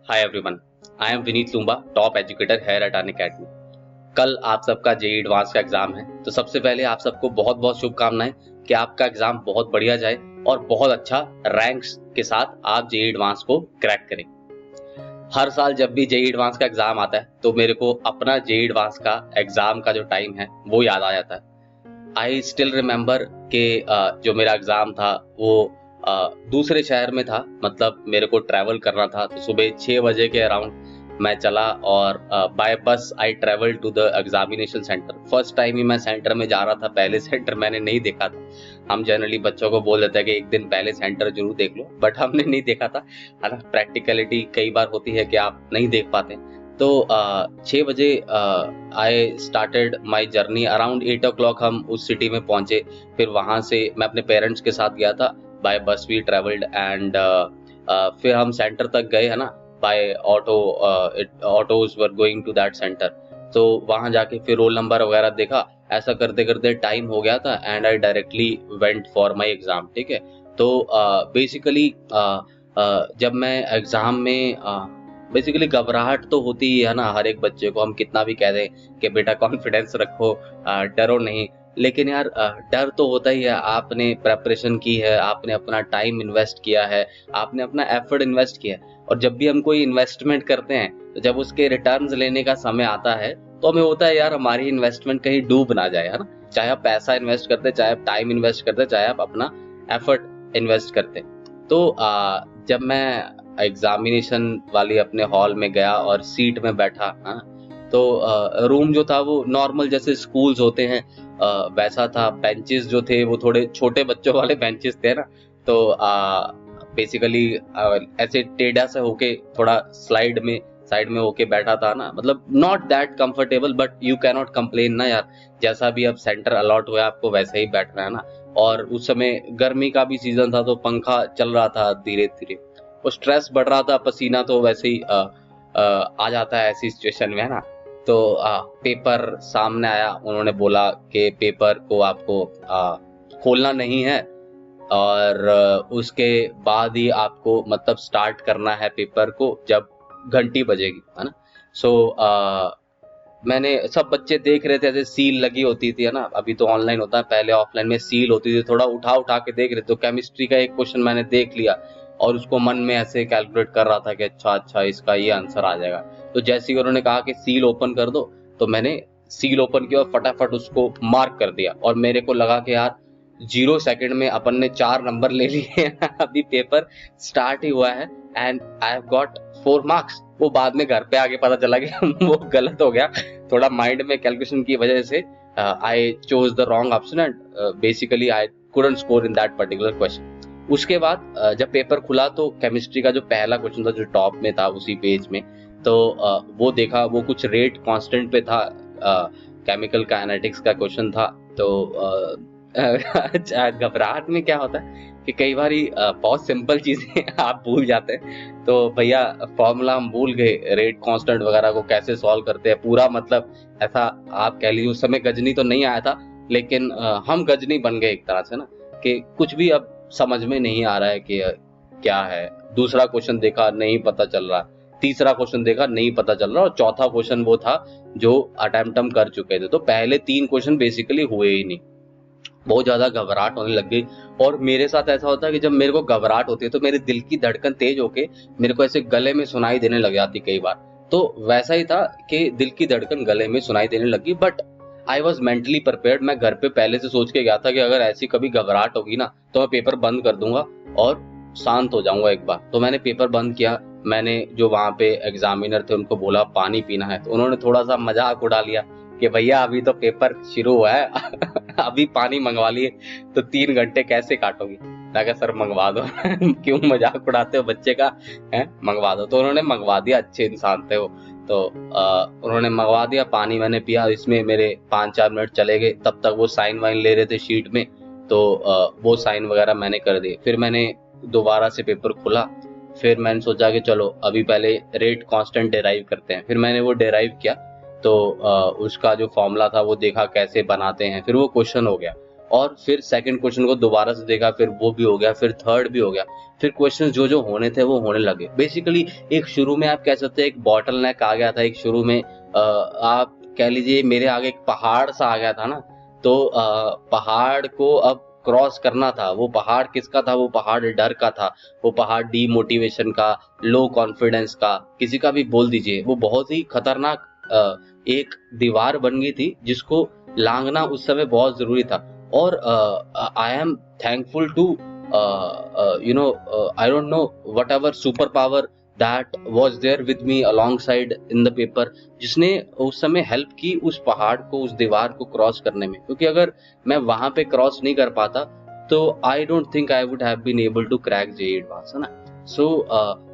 Hi everyone, I am Vineet Loomba, top educator here at Unacademy. कल आप सबका जेईई एडवांस का एग्जाम है, तो सबसे पहले आप सबको बहुत बहुत शुभकामनाएं कि आपका एग्जाम बहुत बढ़िया जाए और बहुत अच्छा रैंक्स के साथ आप जेईई एडवांस को क्रैक करें। हर साल जब भी जेईई एडवांस का एग्जाम आता है तो मेरे को अपना जेईई एडवांस का एग्जाम का जो टाइम है वो याद आ जाता है। आई स्टिल रिमेम्बर के जो मेरा एग्जाम था वो दूसरे शहर में था, मतलब मेरे को ट्रैवल करना था। तो सुबह 6 बजे के अराउंड मैं चला और by bus I travel to the examination centre. First time ही मैं सेंटर में जा रहा था, पहले सेंटर मैंने नहीं देखा था। हम जनरली बच्चों को बोल देते हैं कि एक दिन पहले सेंटर जरूर देख लो, बट हमने नहीं देखा था। है ना, प्रैक्टिकलिटी कई बार होती है कि आप नहीं देख पाते। तो 6 बजे I started my journey. Around 8 o'clock हम उस सिटी में पहुंचे। फिर वहां से मैं अपने पेरेंट्स के साथ गया था, बाय बस वी ट्रेवल्ड एंड फिर हम सेंटर तक गए, है ना, by auto. Autos were going to that centre. तो वहां जाके फिर रोल नंबर वगैरह देखा। ऐसा करते करते टाइम हो गया था and I directly went for my exam. ठीक है, तो बेसिकली जब मैं एग्जाम में बेसिकली घबराहट तो होती ही है ना, हर एक बच्चे को। हम कितना भी कह दें कि बेटा कॉन्फिडेंस रखो, डरो नहीं, लेकिन यार डर तो होता ही है। आपने प्रेपरेशन की है, आपने अपना टाइम इन्वेस्ट किया है, आपने अपना एफर्ट इन्वेस्ट किया है। और जब भी हम कोई इन्वेस्टमेंट करते हैं तो जब उसके रिटर्न्स लेने का समय आता है तो हमें होता है यार हमारी इन्वेस्टमेंट कहीं डूब ना जाए, है ना। चाहे आप पैसा इन्वेस्ट करते, चाहे आप टाइम इन्वेस्ट करते, चाहे आप अपना एफर्ट इन्वेस्ट करते। तो जब मैं एग्जामिनेशन वाली अपने हॉल में गया और सीट में बैठा, हाँ, तो रूम जो था वो नॉर्मल जैसे स्कूल्स होते हैं वैसा था। बेंचेस जो थे वो थोड़े छोटे बच्चों वाले बेंचेस थे ना। तो बेसिकली ऐसे टेढ़ा से होके थोड़ा साइड में होके बैठा था ना, मतलब not that comfortable, but you can not complain ना यार। जैसा भी अब सेंटर अलॉट हुआ आपको वैसे ही बैठना है ना। और उस समय गर्मी का भी सीजन था तो पंखा चल रहा था धीरे धीरे, और स्ट्रेस बढ़ रहा था, पसीना तो वैसे ही आ जाता है ऐसी सिचुएशन में, है ना। तो पेपर सामने आया, उन्होंने बोला कि पेपर को आपको खोलना नहीं है और उसके बाद ही आपको मतलब स्टार्ट करना है पेपर को जब घंटी बजेगी, है ना। सो मैंने, सब बच्चे देख रहे थे, ऐसे सील लगी होती थी, है ना। अभी तो ऑनलाइन होता है, पहले ऑफलाइन में सील होती थी, थोड़ा उठा उठा के देख रहे थे। तो केमिस्ट्री का एक क्वेश्चन मैंने देख लिया और उसको मन में ऐसे कैलकुलेट कर रहा था कि अच्छा अच्छा इसका ये आंसर आ जाएगा। तो जैसे ही उन्होंने कहा कि सील ओपन कर दो, तो मैंने सील ओपन किया और फटाफट उसको मार्क कर दिया। और मेरे को लगा कि यार 0 सेकंड में अपन ने 4 नंबर ले लिए अभी पेपर स्टार्ट ही हुआ है and I have got 4 marks. वो बाद में घर पे आके पता चला कि वो गलत हो गया, थोड़ा माइंड में कैलकुलेशन की वजह से I chose the wrong option and basically I couldn't score in that particular question. उसके बाद जब पेपर खुला तो केमिस्ट्री का जो पहला क्वेश्चन था जो टॉप में था उसी पेज में, तो वो देखा, वो कुछ रेट कांस्टेंट पे था, केमिकल काइनेटिक्स का क्वेश्चन था। तो घबराहट में क्या होता है कि कई बार बहुत सिंपल चीजें आप भूल जाते हैं। तो भैया फॉर्मूला हम भूल गए, रेट कांस्टेंट वगैरह को कैसे सॉल्व करते हैं पूरा, मतलब ऐसा आप कह लीजिए। उस समय गजनी तो नहीं आया था, लेकिन हम गजनी बन गए एक तरह से ना, कि कुछ भी अब समझ में नहीं आ रहा है कि क्या है। दूसरा क्वेश्चन देखा नहीं पता चल रहा, तीसरा क्वेश्चन देखा नहीं पता चल रहा, और चौथा क्वेश्चन वो था जो अटेम्प्ट हम कर चुके थे। तो पहले 3 क्वेश्चन बेसिकली हुए ही नहीं। बहुत ज्यादा घबराहट होने लग गई। और मेरे साथ ऐसा होता है कि जब मेरे को घबराहट होती है तो मेरे दिल की धड़कन तेज होके मेरे को ऐसे गले में सुनाई देने लग जाती कई बार। तो वैसा ही था कि दिल की धड़कन गले में सुनाई देने लगी, but I was mentally prepared. मैं घर पे पहले से सोच के गया था कि अगर ऐसी कभी घबराहट होगी ना तो मैं पेपर बंद कर दूंगा और शांत हो जाऊंगा एक बार। तो मैंने पेपर बंद किया। मैंने जो वहां पे एग्जामिनर थे उनको बोला पानी पीना है, तो उन्होंने थोड़ा सा मजाक उड़ा लिया कि भैया अभी तो पेपर शुरू हुआ है अभी पानी मंगवा लिए तो 3 घंटे कैसे काटोगे। मैं कहा सर मंगवा दो क्यों मजाक उड़ाते हो बच्चे का, है, मंगवा दो। तो उन्होंने मंगवा दिया, अच्छे इंसान थे वो। तो उन्होंने मंगवा दिया, पानी मैंने पिया। इसमें मेरे 5-4 मिनट चले गए, तब तक वो साइन वाइन ले रहे थे शीट में। तो वो साइन वगैरह मैंने कर दिए। फिर मैंने दोबारा से पेपर खोला। फिर मैंने सोचा कि चलो अभी पहले रेट कांस्टेंट डेराइव करते हैं। फिर मैंने वो डेराइव किया। तो उसका जो फॉर्मूला था वो देखा कैसे बनाते हैं, फिर वो क्वेश्चन हो गया। और फिर सेकंड क्वेश्चन को दोबारा से देखा, फिर वो भी हो गया, फिर थर्ड भी हो गया, फिर क्वेश्चन जो जो होने थे वो होने लगे। बेसिकली एक शुरू में आप कह सकते हैं एक बॉटल नेक आ गया था, एक शुरू में आप कह लीजिए मेरे आगे एक पहाड़ सा आ गया था ना, तो पहाड़ को अब क्रॉस करना था। वो पहाड़ किसका था? वो पहाड़ डर का था, वो पहाड़ डीमोटिवेशन का, लो कॉन्फिडेंस का, किसी का भी बोल दीजिए। वो बहुत ही खतरनाक एक दीवार बन गई थी जिसको लांघना उस समय बहुत जरूरी था। और I am thankful to I don't know whatever superpower that was there with me alongside in the paper, जिसने उस समय हेल्प की उस पहाड़ को, उस दीवार को क्रॉस करने में। क्योंकि अगर मैं वहां पे क्रॉस नहीं कर पाता तो I don't think I would have been able to crack JEE advance, है ना। सो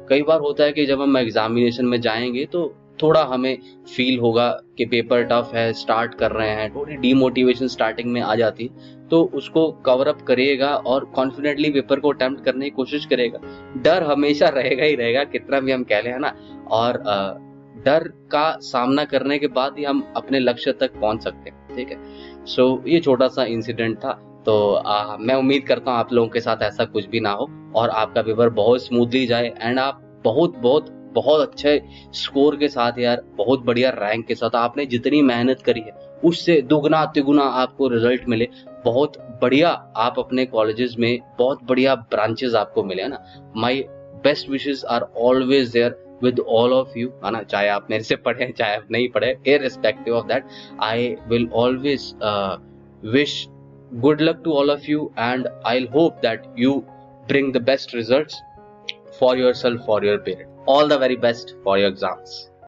कई बार होता है कि जब हम एग्जामिनेशन में जाएंगे तो थोड़ा हमें फील होगा कि पेपर टफ है, स्टार्ट कर रहे हैं, थोड़ी डीमोटिवेशन स्टार्टिंग में आ जाती है, तो उसको कवर अप करिएगा और कॉन्फिडेंटली पेपर को अटेम्प्ट करने की कोशिश करेगा। डर हमेशा रहेगा ही रहेगा, कितना भी हम कह लें, है ना। और डर का सामना करने के बाद ही हम अपने लक्ष्य तक पहुंच सकते हैं, ठीक है। सो ये छोटा सा इंसिडेंट था। तो मैं उम्मीद करता हूँ आप लोगों के साथ ऐसा कुछ भी ना हो और आपका पेपर बहुत स्मूथली जाए एंड आप बहुत बहुत बहुत अच्छे स्कोर के साथ, यार बहुत बढ़िया रैंक के साथ, आपने जितनी मेहनत करी है उससे दुगना तिगुना आपको रिजल्ट मिले। बहुत बढ़िया आप अपने कॉलेजेस में बहुत बढ़िया ब्रांचेस आपको मिले, है ना। My best wishes are always there with all of you, है ना। चाहे आप मेरे से पढ़े चाहे आप नहीं पढ़े, irrespective of that, I will always wish good luck to all of you, and I'll hope that you bring the best results for yourself, for your parents. All the very best for your exams.